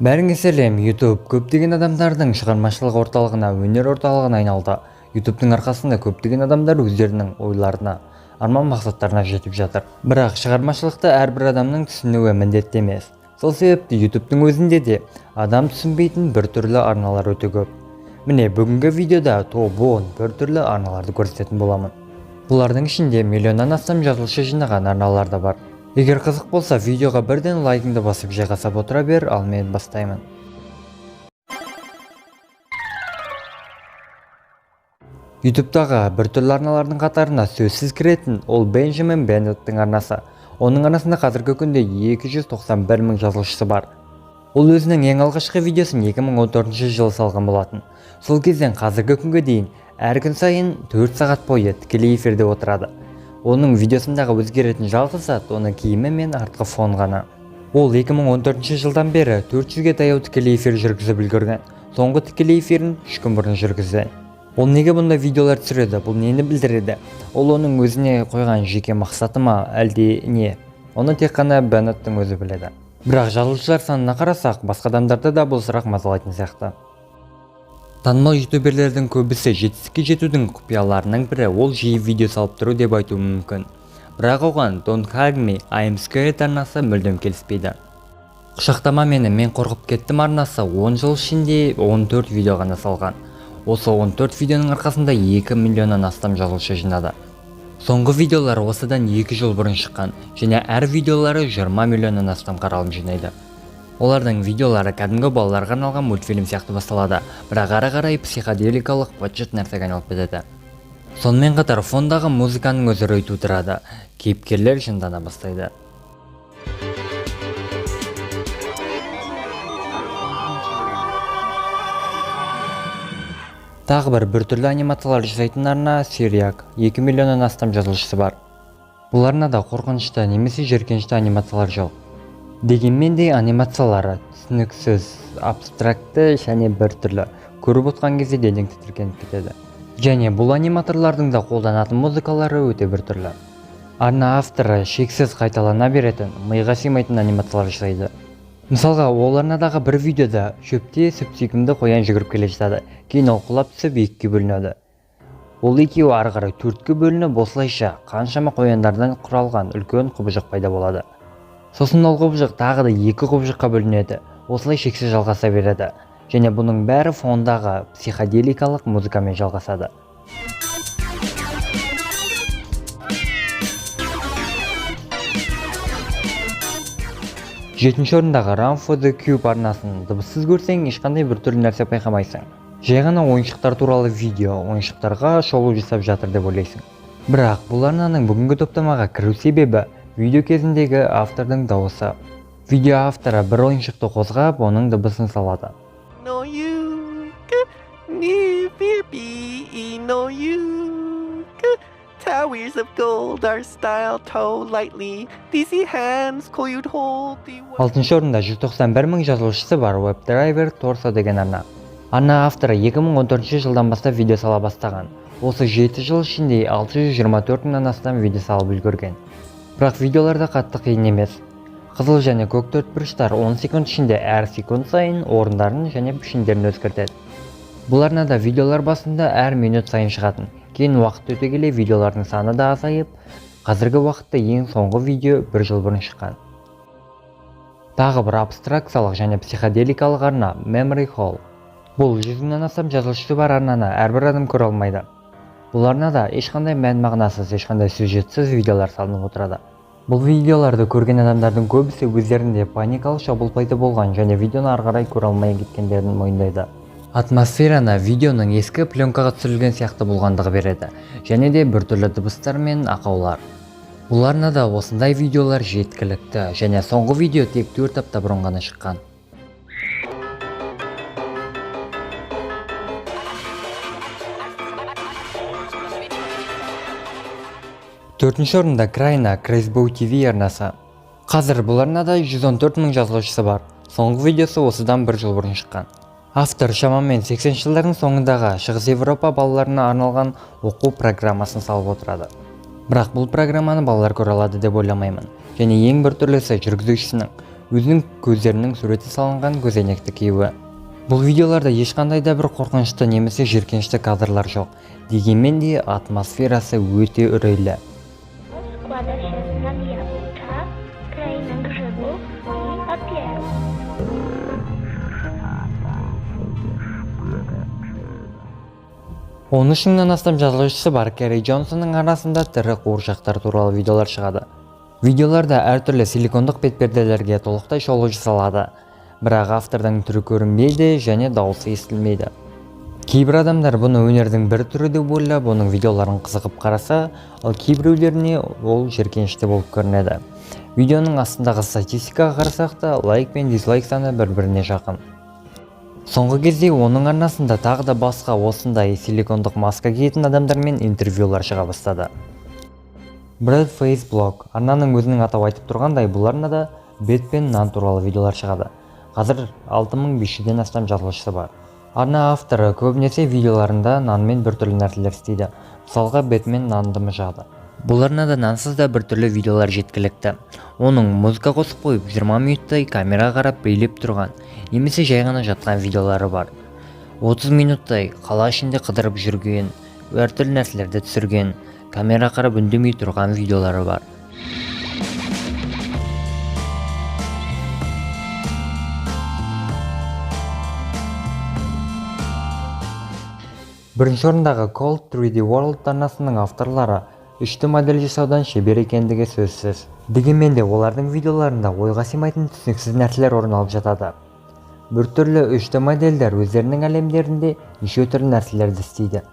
Бәріңе сәлем. YouTube көптеген адамдардың шығармашылық орталығына, өнер орталығына айналды. YouTube'тың арқасында көптеген адамдар өздерінің ойларына, арман мақсаттарына жетіп жатыр. Бірақ шығармашылықты әрбір адамның түсінуі міндетті емес. Сол себепті YouTube'тың өзінде де адам түсінбейтін біртүрлі арналар өте көп. Міне бүгінгі видеода топ 10 біртүрлі арналарды көрсететін боламын. Бұлардың ішінде миллионнан астам жазылушы жинаған арналар да бар. Егер қызық болса, видеоға бірден лайкыңды басып жайғасап отыра бер, ал мен бастаймын. Ютубтағы біртүрлі арналардың қатарына сөзсіз кіретін ол Бенджамин Беннеттің арнасы. Оның арнасында қазіргі күнде 291 мың жазылушысы бар. Ол өзінің ең алғашқы видеосын 2014 жылы салған болатын. Сол кезден қазіргі күнге дейін әр күн сайын 4 сағат бойы тікелей эфирде отырады. Оның видеосындағы өзгеретін жалғыз зат оның киімі мен артқы фон ғана. Ол 2014 жылдан бері 400-ге таяу тікелей эфир жүргізіп үлгерген. Соңғы тікелей эфирін 3 күн бұрын жүргізді. Ол неге бұндай видеолар түсіреді? Бұл нені білдіреді? Ол оның өзіне қойған жеке мақсаты ма, әлде не? Оны тек қана Беннеттің өзі біледі. Бірақ жазылушылар санына қарасақ, басқа адамдарды да бұл сұрақ мазалайтын сияқты. Танымал ютуберлердің көбісі жетістікке жетудің құпияларының бірі ол жиі видео салып тұру деп айту мүмкін. Бірақ оған Don't Hug Me, I'm Scared арнасы мүлдем келіспейді. Құшақтама мені, мен қорқып кеттім арнасы 10 жыл ішінде 14 видео ғана салған. Осы 14 видеоның арқасында 2 миллионнан астам жазылушы жинады. Соңғы видеолар осыдан 2 жыл бұрын шыққан, және әр видеолары 20 миллионнан астам қаралым жинайды. Олардың видеолары кәдімгі балаларға арналған мультфильм сияқты басталады, бірақ ары қарай психоделикалық быт-шыт нәрсеге айналып кетеді. Сонымен қатар фондағы музыканың өзі үрей тудырады, кейіпкерлер жындана бастайды. Тағы бір біртүрлі анимациялар жасайтын арна Серияк, 2 миллионнан астам жазылушысы бар. Бұл арнада қорқынышты немесе жиіркенішті анимациялар жоқ. Дегенмен де анимациялары түсініксіз, абстракты және біртүрлі. Көріп отқан кезде денең тітіркеніп кетеді. Және бұл аниматорлардың да қолданатын музыкалары өте біртүрлі. Арна авторы шексіз қайталана беретін, миға сыймайтын анимациялар жасайды. Мысалға, ол арнадағы бір видеода шөпте сүп-сүйкімді қоян жүгіріп келе жатады. Кейін ол құлап түсіп екіге бөлінеді. Ол екеуі ары қарай төртке бөлініп, осылайша қаншама қояндардан құралған үлкен құбыжық пайда болады. Сосын ол құбыжық тағы да 2 құбыжыққа бөлінеді. Осылай шексіз жалғаса береді. Және бұның бәрі фондағы психоделикалық музыкамен жалғасады. Жетінші орындағы Run for the Cube арнасын дыбыссыз көрсең, ешқандай біртүрлі нәрсе байқамайсың. Жай ғана ойыншықтар туралы видео, ойыншықтарға шолу жасап жатыр деп ойлайсың. Бірақ бұл арнаның бүгінгі топтамаға кіру себебі видео кезіндегі автордың дауысы. Видео авторы бір ойыншықты қозғап, оның дыбысын салады. Алтыншы орында 191 мың жазылушысы бар WebDriver Torso деген арна. Арна авторы 2014 жылдан бастап видео сала бастаған. Осы 7 жыл ішінде 624 мыңнан астам видео салып үлгерген. Бірақ видеоларда қатты қиын емес. Қызыл және көк төртбұрыштар 10 секунд ішінде әр секунд сайын орындарын және пішіндерін өзгертеді. Бұл арнада видеолар басында әр минут сайын шығатын. Кейін уақыт өте келе видеолардың саны да азайып, қазіргі уақытта ең соңғы видео 1 жыл бұрын шыққан. Тағы бір абстракциялық және психоделикалық арна Memory Hall. Бұл 100 мыңнан астам жазылушысы бар арнаны әрбір адам көре алмайды. Бұл арнада ешқандай мән мағынасыз, ешқандай сюжетсіз видеолар салынып отырады. Бұл видеоларды көрген адамдардың көбісі өздерінде паникалық шабуыл пайда болған және видеоны ары қарай көре алмай кеткендерін мойындайды. Атмосфераны видеоның ескі пленкаға түсірілген сияқты болғандығы береді, және де біртүрлі дыбыстар мен ақаулар. Бұл арнада осындай видеолар жеткілікті, және соңғы видео тек 4 апта бұрын ғана шыққан. Төртінші орында Крайна Крейсбоу TV арнасы. Қазір бұл арнада 114 мың жазылушысы бар. Соңғы видеосы осыдан 1 жыл бұрын шыққан. Автор шамамен 80 жылдардың соңындағы Шығыс Европа балаларына арналған оқу программасын салып отырады. Бірақ бұл программаны балалар көре алады деп ойламаймын. Және ең бір түрлісі жүргізушісінің өзінің көздерінің суреті салынған көзәйнекті киюі. Бұл видеоларда ешқандай да бір қорқынышты немесе жиіркенішті кадрлар жоқ, дегенмен де атмосферасы өте үрейлі. Он үш мыңнан астам жазылушысы бар Кэрри Джонсонның арасында тірі қуыршақтар туралы видеолар шығады. Видеоларда әртүрлі силикондық бетперделерге толықтай шолу жасалады, бірақ автордың түрі көрінбейді және дауысы естілмейді. Кейбір адамдар бұны өнердің бір түрі деп ойлап, оның видеоларын қызығып қараса, ал кейбіреулеріне ол жиіркенішті болып көрінеді. Видеоның астындағы статистикаға қарасақ та, лайк пен дизлайк саны бір-біріне жақын. Соңғы кезде оның арнасында тағы да басқа осындай силикондық маска киетін адамдармен интервьюлар шыға бастады. Біраз фейсблог арнаның өзінің атау айтып тұрғандай, бұл арнада бет пен нан туралы видеолар шығады. Қазір 6500-ден астам жазылушысы бар. Арна авторы көбінесе видеоларында нан мен біртүрлі нәрселер істейді. Мысалға бет мен нанды жады. Бұл арнада нансыз да біртүрлі видеолар жеткілікті. Оның музыка қосып қойып 20 минуттай камераға қарап билеп тұрған, немесе жай ғана жатқан видеолары бар. 30 минуттай қала ішінде қыдырып жүрген, әртүрлі нәрселерді түсірген, камера қарап үндемей тұрған видеолары бар. Бірінші орындағы Cold 3D World арнасының авторлары 3D модель жасаудан шебер екендігі сөзсіз. Дегенмен де олардың видеоларында ойға сыймайтын түсініксіз нәрселер орын алып жатады. Біртүрлі 3D модельдер өздерінің әлемдерінде неше түрлі нәрселерді істейді.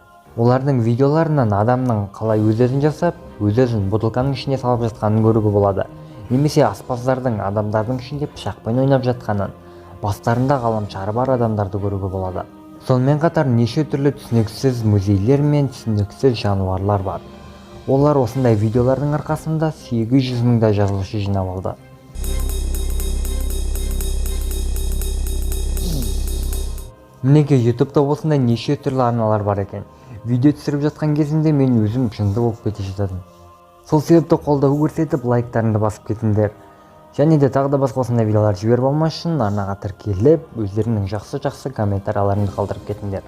Олардың видеоларынан адамның қалай өз-өзін жасап, өз-өзін бутылканың ішіне салып жатқанын көруге болады. Немесе аспаздардың адамдардың ішінде пышақпен ойнап жатқанын, бастарында ғаламшары бар адамдарды көруге болады. Сонымен қатар неше түрлі түсініксіз музейлер мен түсініксіз жануарлар бар. Олар осындай видеолардың арқасында 800 мыңдай жазылушы жинап алды. Мінеке, ютубта осындай неше түрлі арналар бар екен. Видео түсіріп жатқан кезімде мен өзім жынды болып кете жатадым. Сол себепті қолдау көрсетіп, лайктарыңды басып кетіңдер. Және де тағы да басқа осындай видеолар жіберіп алмас үшін арнаға тіркеліп, өздерінің жақсы комментарияларыңды қалдырып кетіңдер.